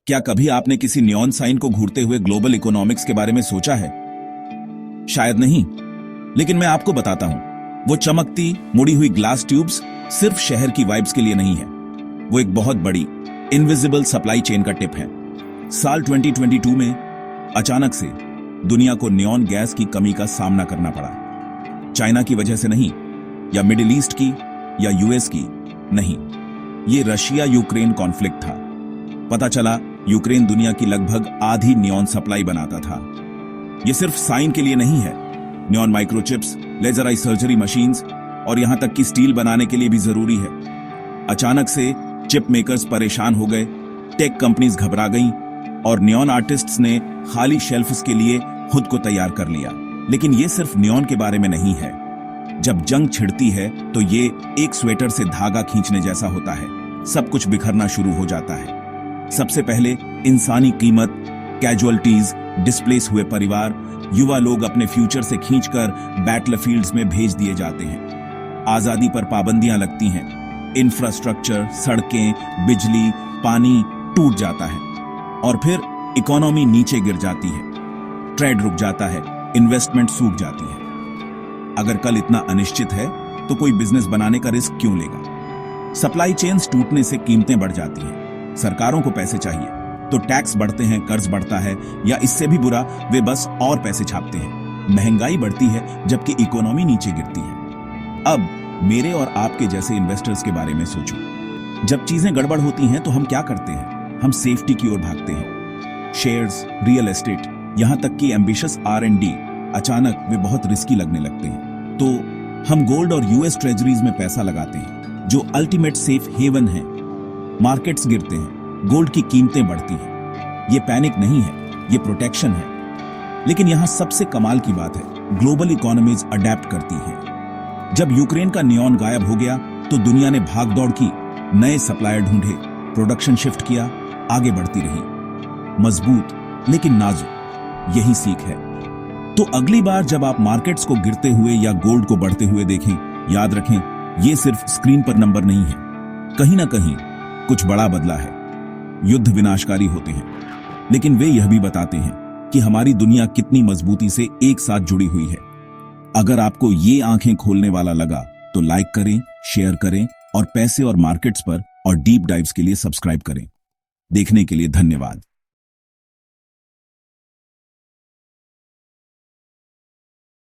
क्या कभी आपने किसी नियॉन साइन को घूरते हुए ग्लोबल इकोनॉमिक्स के बारे में सोचा है? शायद नहीं, लेकिन मैं आपको बताता हूं, वो चमकती मुड़ी हुई ग्लास ट्यूब्स सिर्फ शहर की वाइब्स के लिए नहीं है। वो एक बहुत बड़ी इनविजिबल सप्लाई चेन का टिप है। साल 2022 में अचानक से दुनिया को नियॉन गैस की कमी का सामना करना पड़ा। चाइना की वजह से नहीं, या मिडिल ईस्ट की, या यूएस की नहीं, ये रशिया यूक्रेन कॉन्फ्लिक्ट था। पता चला यूक्रेन दुनिया की लगभग आधी नियॉन सप्लाई बनाता था। ये सिर्फ साइन के लिए नहीं है, neon microchips, laser eye surgery machines और यहां तक कि स्टील बनाने के लिए भी जरूरी है। अचानक से चिप मेकर्स परेशान हो गए, टेक कंपनीज घबरा गईं और नियॉन आर्टिस्ट्स ने खाली शेल्फ्स के लिए खुद को तैयार कर लिया। लेकिन ये सिर्फ नियॉन के बारे में नहीं है। जब जंग छिड़ती है तो ये एक स्वेटर से धागा खींचने जैसा होता है। सब कुछ बिखरना शुरू हो जाता है। सबसे पहले इंसानी कीमत, कैजुअलिटीज, डिस्प्लेस हुए परिवार, युवा लोग अपने फ्यूचर से खींचकर बैटलफील्ड्स में भेज दिए जाते हैं। आजादी पर पाबंदियां लगती हैं, इंफ्रास्ट्रक्चर, सड़कें, बिजली, पानी टूट जाता है और फिर इकोनॉमी नीचे गिर जाती है। ट्रेड रुक जाता है, इन्वेस्टमेंट सूख जाती है। अगर कल इतना अनिश्चित है तो कोई बिजनेस बनाने का रिस्क क्यों लेगा? सप्लाई चेन्स टूटने से कीमतें बढ़ जाती हैं, सरकारों को पैसे चाहिए तो टैक्स बढ़ते हैं, कर्ज बढ़ता है, या इससे भी बुरा वे बस और पैसे छापते हैं। महंगाई बढ़ती है जबकि इकोनॉमी नीचे गिरती है। अब मेरे और आपके जैसे इन्वेस्टर्स के बारे में सोचो। जब चीजें गड़बड़ होती हैं तो हम क्या करते हैं? हम सेफ्टी की ओर भागते हैं। शेयर्स, रियल एस्टेट, यहां तक कि एम्बिशियस R&D अचानक वे बहुत रिस्की लगने लगते हैं। तो हम गोल्ड और यूएस ट्रेजरीज में पैसा लगाते हैं, जो अल्टीमेट सेफ हेवन है। मार्केट्स गिरते हैं, गोल्ड की कीमतें बढ़ती हैं। ये पैनिक नहीं है, ये प्रोटेक्शन है। लेकिन यहां सबसे कमाल की बात है, ग्लोबल इकोनॉमीज अडेप्ट करती हैं। जब यूक्रेन का नियॉन गायब हो गया तो दुनिया ने भागदौड़ की, नए सप्लायर ढूंढे, प्रोडक्शन शिफ्ट किया, आगे बढ़ती रही, मजबूत लेकिन नाजुक। यही सीख है। तो अगली बार जब आप मार्केट्स को गिरते हुए या गोल्ड को बढ़ते हुए देखें, याद रखें, ये सिर्फ स्क्रीन पर नंबर नहीं है। कहीं ना कहीं कुछ बड़ा बदला है। युद्ध विनाशकारी होते हैं, लेकिन वे यह भी बताते हैं कि हमारी दुनिया कितनी मजबूती से एक साथ जुड़ी हुई है। अगर आपको ये आंखें खोलने वाला लगा तो लाइक करें, शेयर करें और पैसे और मार्केट्स पर और डीप डाइव्स के लिए सब्सक्राइब करें। देखने के लिए धन्यवाद।